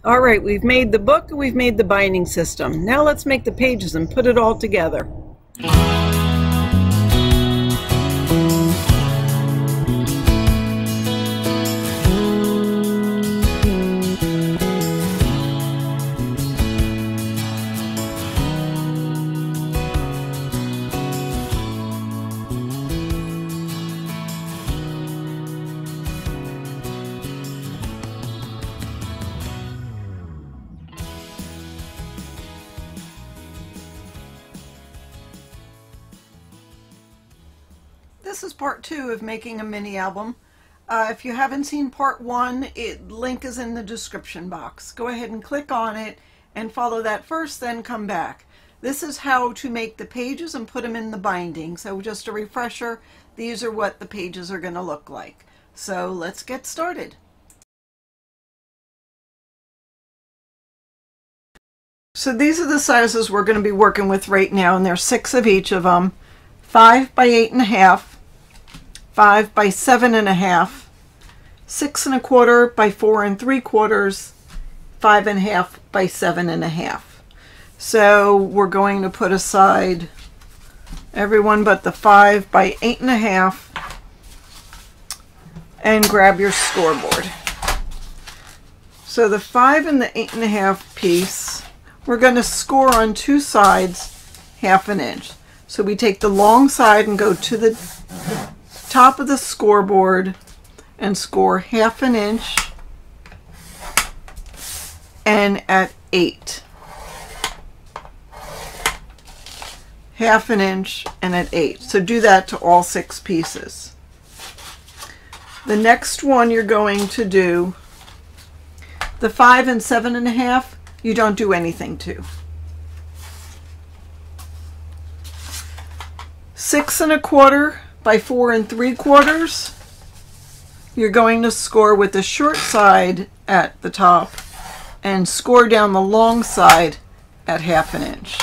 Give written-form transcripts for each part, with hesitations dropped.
All right, we've made the book and we've made the binding system. Now let's make the pages and put it all together. This is part 2 of making a mini album. If you haven't seen part 1, link is in the description box. Go ahead and click on it and follow that first, then come back. This is how to make the pages and put them in the binding. So just a refresher, these are what the pages are going to look like. So let's get started. So these are the sizes we're going to be working with right now, and there's 6 of each of them. 5 by 8.5. 5 by 7.5, 6 1/4 by 4 3/4, 5.5 by 7.5. So we're going to put aside everyone but the 5 by 8.5 and grab your scoreboard. So the 5 and the 8.5 piece, we're going to score on 2 sides 1/2 inch. So we take the long side and go to the top of the scoreboard and score 1/2 inch and at 8. 1/2 inch and at 8. So do that to all 6 pieces. The next one you're going to do, the 5 and 7.5, you don't do anything to. 6 1/4 by 4 3/4, you're going to score with the short side at the top and score down the long side at 1/2 inch.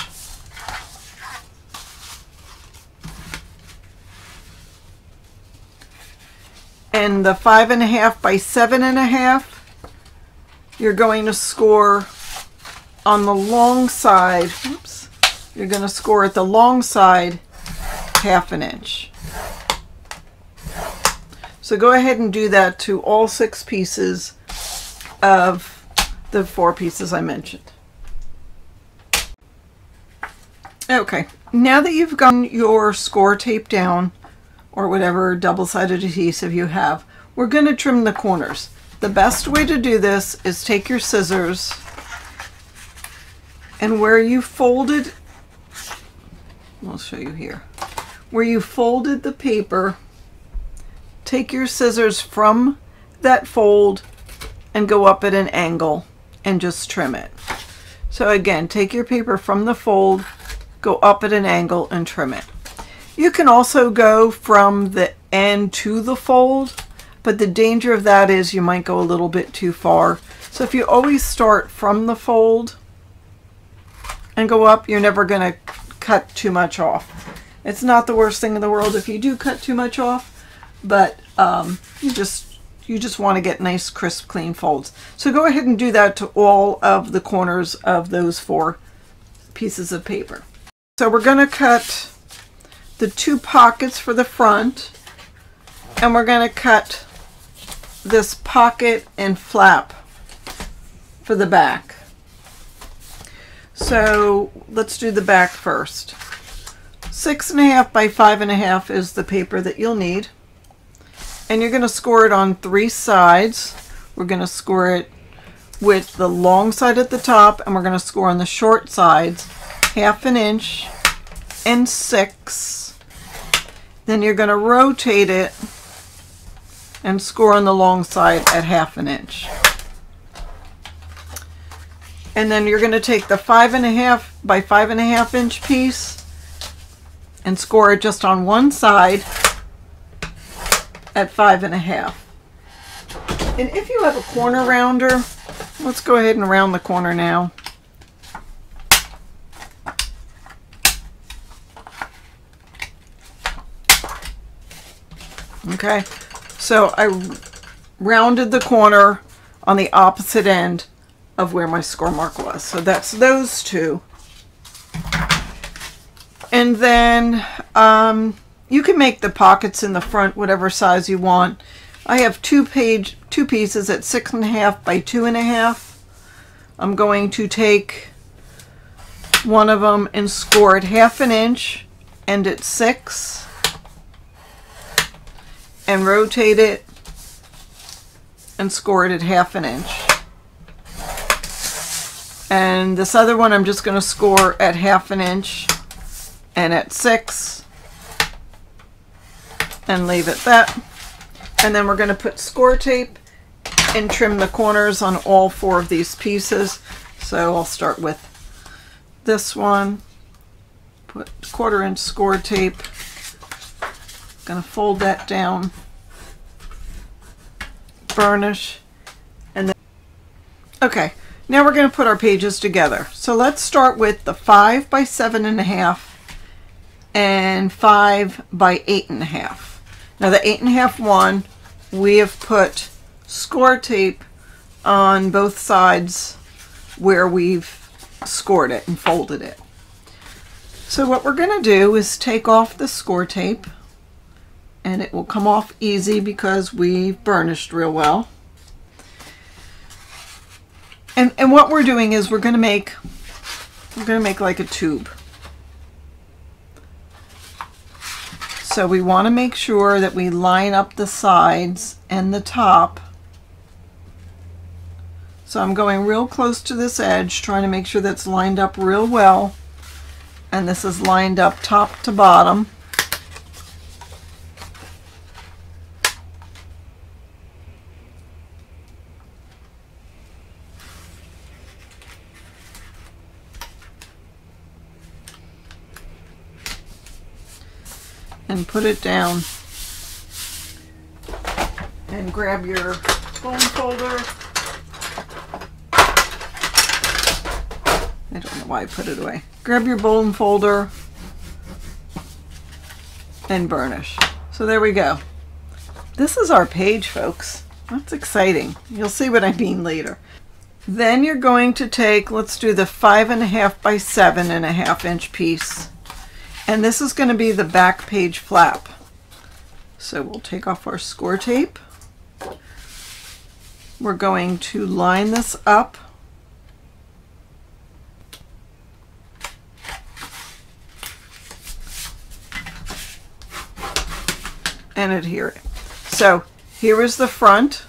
And the 5.5 by 7.5, you're going to score on the long side. Oops, you're going to score at the long side 1/2 inch. So go ahead and do that to all 6 pieces of the 4 pieces I mentioned. Okay, now that you've gotten your score tape down, or whatever double-sided adhesive you have, we're going to trim the corners. The best way to do this is take your scissors, and where you folded, I'll show you here, where you folded the paper, take your scissors from that fold and go up at an angle and just trim it. So again, take your paper from the fold, go up at an angle and trim it. You can also go from the end to the fold, but the danger of that is you might go a little bit too far. So if you always start from the fold and go up, you're never going to cut too much off. It's not the worst thing in the world if you do cut too much off, but you just want to get nice, crisp, clean folds. So go ahead and do that to all of the corners of those 4 pieces of paper. So we're going to cut the 2 pockets for the front, and we're going to cut this pocket and flap for the back. So let's do the back first. 6.5 by 5.5 is the paper that you'll need. And you're going to score it on 3 sides. We're going to score it with the long side at the top, and we're going to score on the short sides 1/2 inch and 6. Then you're going to rotate it and score on the long side at 1/2 inch. And then you're going to take the 5.5 by 5.5 inch piece and score it just on one side at 5.5. And if you have a corner rounder, let's go ahead and round the corner now. Okay, so I rounded the corner on the opposite end of where my score mark was. So that's those two. And then you can make the pockets in the front whatever size you want. I have two pieces at 6.5 by 2.5. I'm going to take one of them and score it 1/2 inch, end at 6, and rotate it and score it at 1/2 inch. And this other one I'm just going to score at 1/2 inch and at 6 and leave it that. And then we're going to put score tape and trim the corners on all 4 of these pieces. So I'll start with this one, put 1/4 inch score tape, going to fold that down, burnish, and then, okay, now we're going to put our pages together. So let's start with the 5 by 7.5 and 5 by 8.5. Now the 8.5 one, we have put score tape on both sides where we've scored it and folded it. So what we're going to do is take off the score tape, and it will come off easy because we've burnished real well. And what we're doing is we're going to make like a tube. So we want to make sure that we line up the sides and the top. So I'm going real close to this edge, trying to make sure that's lined up real well. And this is lined up top to bottom. And put it down. And grab your bone folder. I don't know why I put it away. Grab your bone folder and burnish. So there we go. This is our page, folks. That's exciting. You'll see what I mean later. Then you're going to take, let's do the 5.5 by 7.5 inch piece. And this is going to be the back page flap. So we'll take off our score tape. We're going to line this up. And adhere it. So here is the front,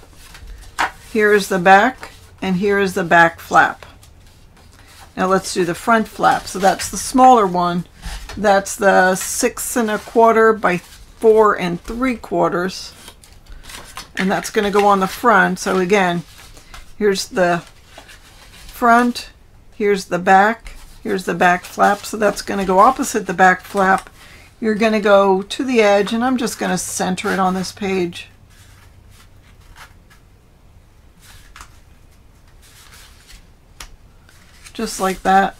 here is the back, and here is the back flap. Now let's do the front flap. So that's the smaller one. That's the 6.25 by 4 3/4, and that's going to go on the front. So again, here's the front, here's the back flap. So that's going to go opposite the back flap. You're going to go to the edge, and I'm just going to center it on this page. Just like that.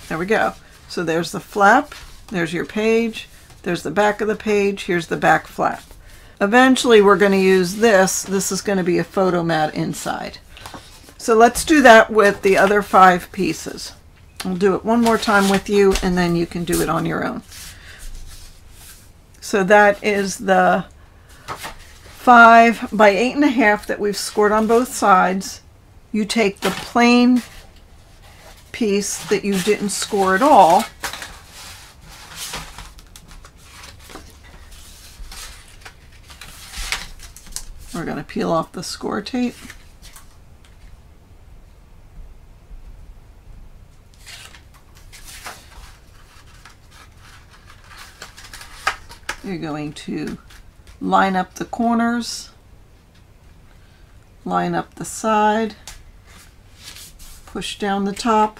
There we go. So there's the flap, there's your page, there's the back of the page, here's the back flap. Eventually we're going to use this. This is going to be a photo mat inside. So let's do that with the other 5 pieces. I'll do it one more time with you, and then you can do it on your own. So that is the 5 by 8.5 that we've scored on both sides. You take the plain piece that you didn't score at all, we're going to peel off the score tape. You're going to line up the corners, line up the side, push down the top,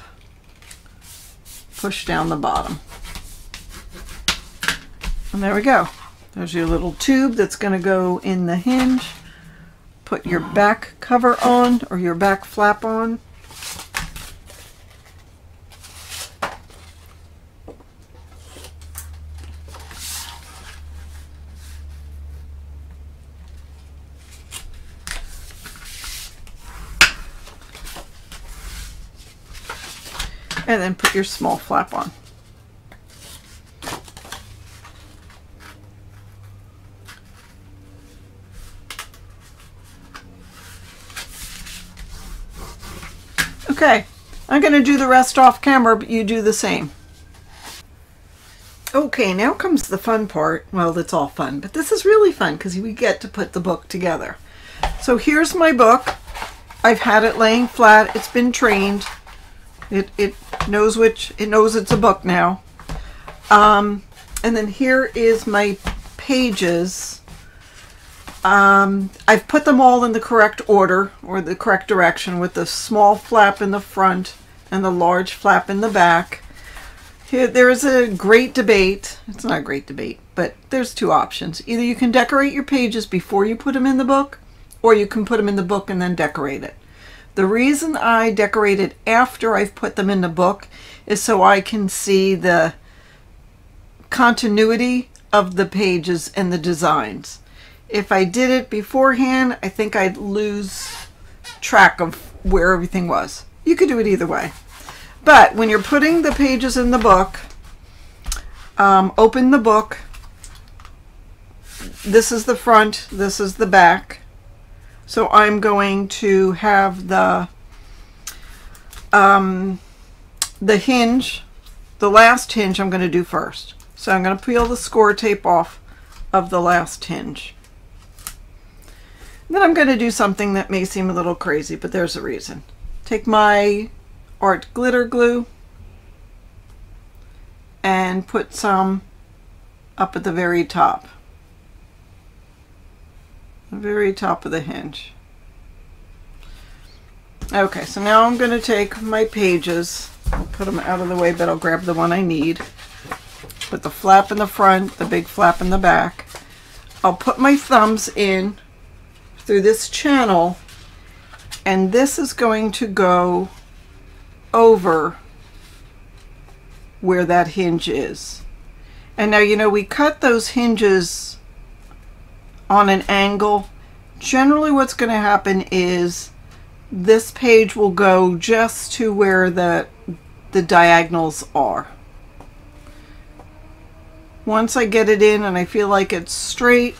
push down the bottom. And there we go. There's your little tube that's going to go in the hinge. Put your back cover on, or your back flap on. and then put your small flap on. Okay, I'm going to do the rest off camera, but you do the same. Okay, now comes the fun part. Well, it's all fun, but this is really fun because we get to put the book together. So here's my book. I've had it laying flat. It's been trained. It knows it's a book now. And then here is my pages. I've put them all in the correct order or the correct direction with the small flap in the front and the large flap in the back. Here, there is a great debate. It's not a great debate, but there's two options. Either you can decorate your pages before you put them in the book, or you can put them in the book and then decorate it. The reason I decorate it after I've put them in the book is so I can see the continuity of the pages and the designs. If I did it beforehand, I think I'd lose track of where everything was. You could do it either way. But when you're putting the pages in the book, open the book. This is the front, this is the back. So I'm going to have the hinge, the last hinge I'm going to do first. So I'm going to peel the score tape off of the last hinge. Then I'm going to do something that may seem a little crazy, but there's a reason. Take my art glitter glue and put some up at the very top. The very top of the hinge. Okay, so now I'm going to take my pages. I'll put them out of the way, but I'll grab the one I need. Put the flap in the front, the big flap in the back. I'll put my thumbs in through this channel, and this is going to go over where that hinge is. And now, you know, we cut those hinges on an angle. Generally what's going to happen is this page will go just to where the diagonals are. Once I get it in and I feel like it's straight,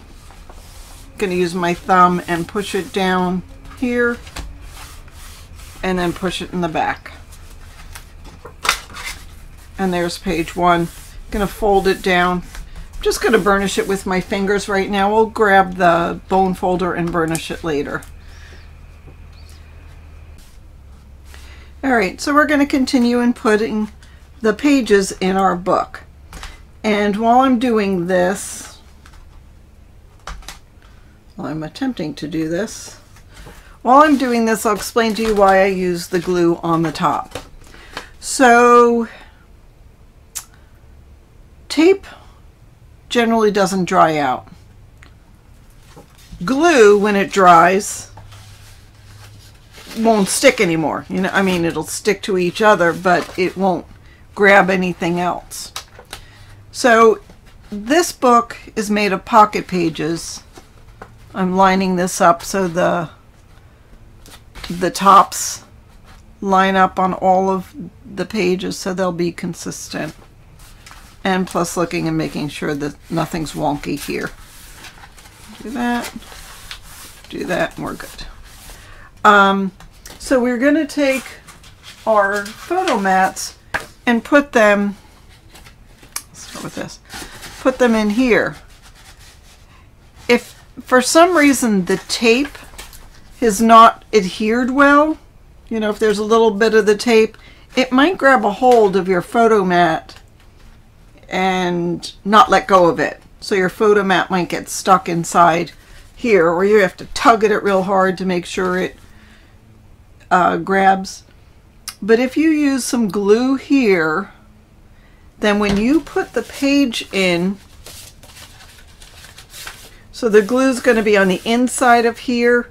I'm going to use my thumb and push it down here and then push it in the back. And there's page one. I'm going to fold it down. I'm just going to burnish it with my fingers right now. We'll grab the bone folder and burnish it later. Alright, so we're going to continue in putting the pages in our book. And while I'm doing this, while I'm attempting to do this, while I'm doing this, I'll explain to you why I use the glue on the top. So, tape generally doesn't dry out. Glue, when it dries, won't stick anymore. You know, I mean, it'll stick to each other, but it won't grab anything else. So this book is made of pocket pages. I'm lining this up so the tops line up on all of the pages so they'll be consistent. And plus looking and making sure that nothing's wonky here. Do that, and we're good. So we're going to take our photo mats and put them, let's start with this, put them in here. If for some reason the tape is not adhered well, you know, if there's a little bit of the tape, it might grab a hold of your photo mat and not let go of it. So your photo mat might get stuck inside here, or you have to tug at it real hard to make sure it grabs. But if you use some glue here, then when you put the page in, so the glue is going to be on the inside of here,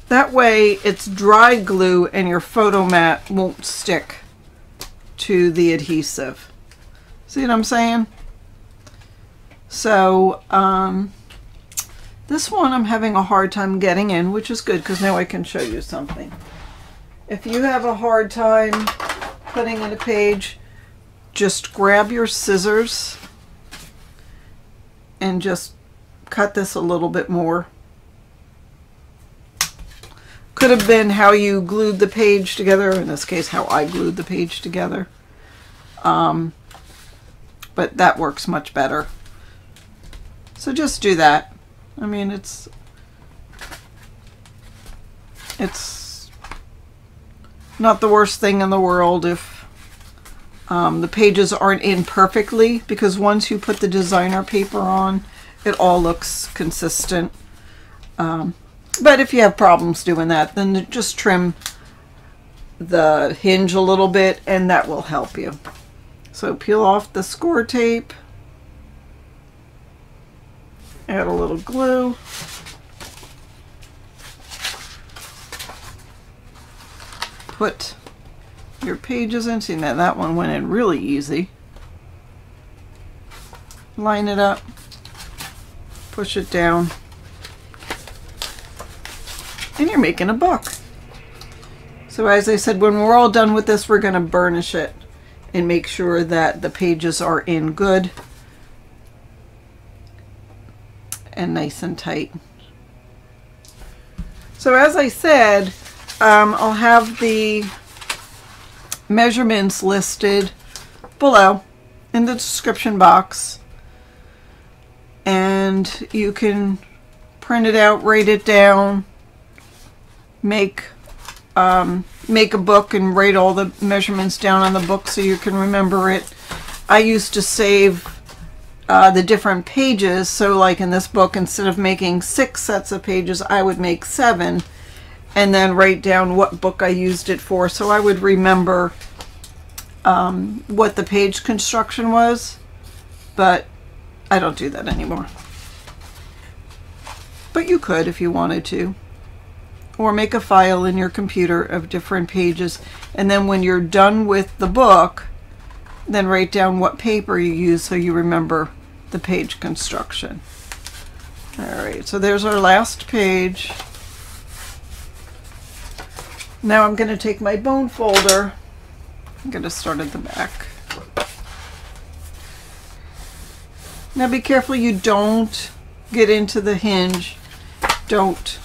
that way it's dry glue and your photo mat won't stick to the adhesive. See what I'm saying? So this one I'm having a hard time getting in, which is good because now I can show you something. If you have a hard time putting in a page, just grab your scissors and just cut this a little bit more. Could have been how you glued the page together, in this case how I glued the page together, but that works much better. So just do that. I mean, it's not the worst thing in the world if the pages aren't in perfectly, because once you put the designer paper on, it all looks consistent. But if you have problems doing that, then just trim the hinge a little bit and that will help you. So peel off the score tape, add a little glue, put your pages in. See, now that one went in really easy. Line it up, push it down, and you're making a book. So as I said, when we're all done with this, we're going to burnish it and make sure that the pages are in good and nice and tight. So as I said, I'll have the measurements listed below in the description box, and you can print it out, write it down, make a book and write all the measurements down on the book so you can remember it. I used to save the different pages, so like in this book, instead of making 6 sets of pages, I would make 7 and then write down what book I used it for, so I would remember what the page construction was, but I don't do that anymore. But you could if you wanted to. Or make a file in your computer of different pages, and then when you're done with the book, then write down what paper you use so you remember the page construction. Alright, so there's our last page. Now I'm going to take my bone folder. I'm going to start at the back. Now be careful you don't get into the hinge. Don't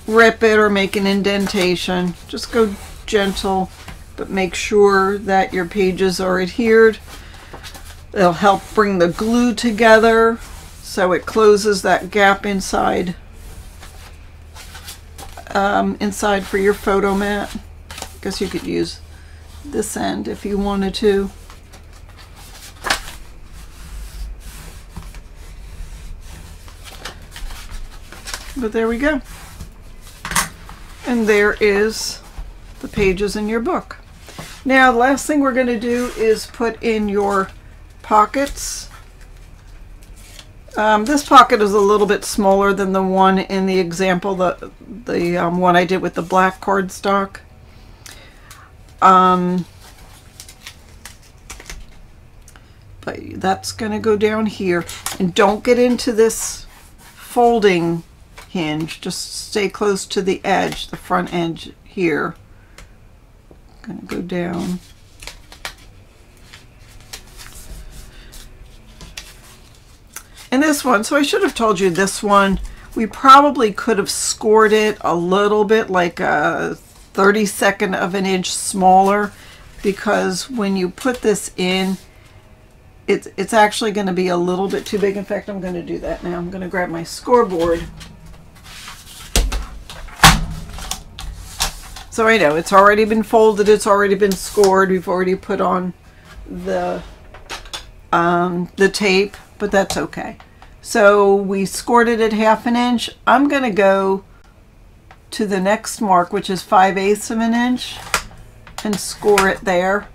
rip it or make an indentation. Just go gentle, but make sure that your pages are adhered. It'll help bring the glue together so it closes that gap inside inside for your photo mat. I guess you could use this end if you wanted to. But there we go. And there is the pages in your book. Now the last thing we're going to do is put in your pockets. This pocket is a little bit smaller than the one in the example, the one I did with the black cardstock. But that's going to go down here. And don't get into this folding hinge, just stay close to the edge, the front edge here. I'm going to go down. And this one, so I should have told you this one, we probably could have scored it a little bit, like a 32nd of an inch smaller, because when you put this in, it's actually going to be a little bit too big. In fact, I'm going to do that now. I'm going to grab my scoreboard. So I know it's already been folded, it's already been scored, we've already put on the tape, but that's okay. So we scored it at 1/2 inch. I'm going to go to the next mark, which is 5/8 of an inch, and score it there.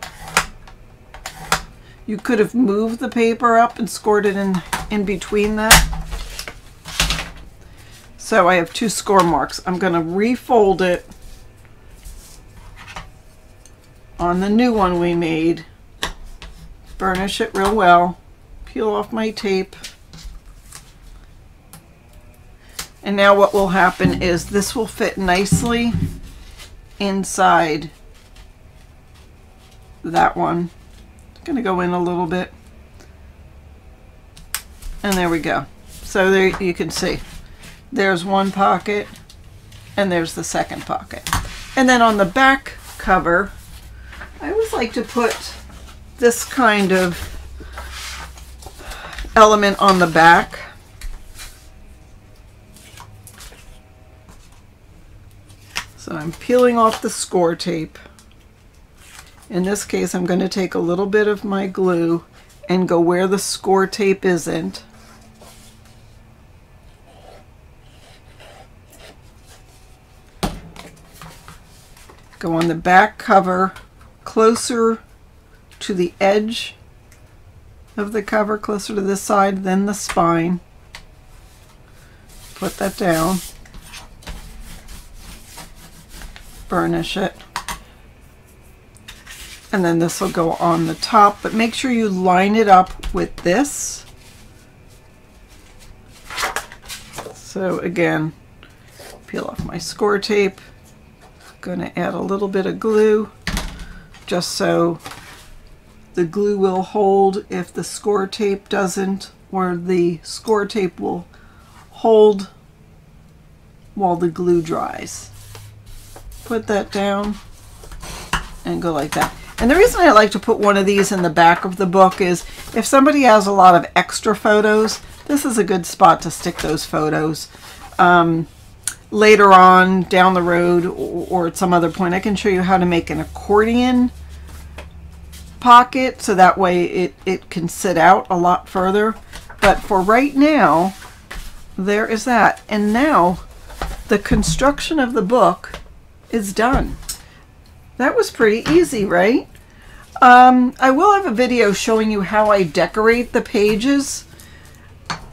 You could have moved the paper up and scored it in between that. So I have 2 score marks. I'm going to refold it on the new one we made, burnish it real well, peel off my tape, and now what will happen is this will fit nicely inside that one. I'm going to go in a little bit. And there we go. So there you can see. There's one pocket and there's the second pocket. And then on the back cover, I always like to put this kind of element on the back. So I'm peeling off the score tape. In this case, I'm going to take a little bit of my glue and go where the score tape isn't. Go on the back cover closer to the edge of the cover, closer to this side than the spine. Put that down. Burnish it. And then this will go on the top, but make sure you line it up with this. So again, peel off my score tape. Going to add a little bit of glue just so the glue will hold if the score tape doesn't, or the score tape will hold while the glue dries. Put that down and go like that. And the reason I like to put one of these in the back of the book is if somebody has a lot of extra photos, this is a good spot to stick those photos. Later on down the road or at some other point, I can show you how to make an accordion pocket so that way it can sit out a lot further. But for right now, there is that. And now the construction of the book is done. That was pretty easy, right? I will have a video showing you how I decorate the pages.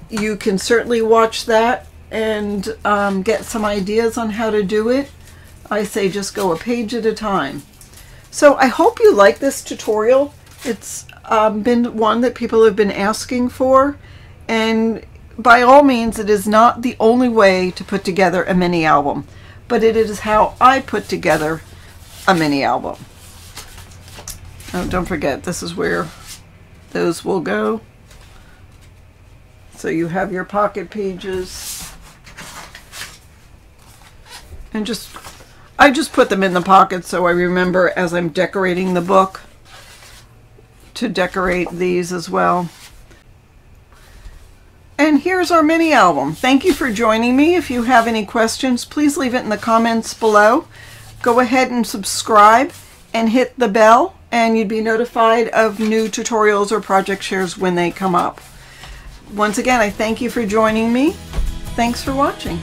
You can certainly watch that and get some ideas on how to do it. I say just go a page at a time. So I hope you like this tutorial. It's been one that people have been asking for, and by all means it is not the only way to put together a mini album, but it is how I put together a mini album. Oh, don't forget, this is where those will go. So you have your pocket pages. And I just put them in the pocket so I remember as I'm decorating the book to decorate these as well. And here's our mini album. Thank you for joining me. If you have any questions, please leave it in the comments below. Go ahead and subscribe and hit the bell, and you'd be notified of new tutorials or project shares when they come up. Once again, I thank you for joining me. Thanks for watching.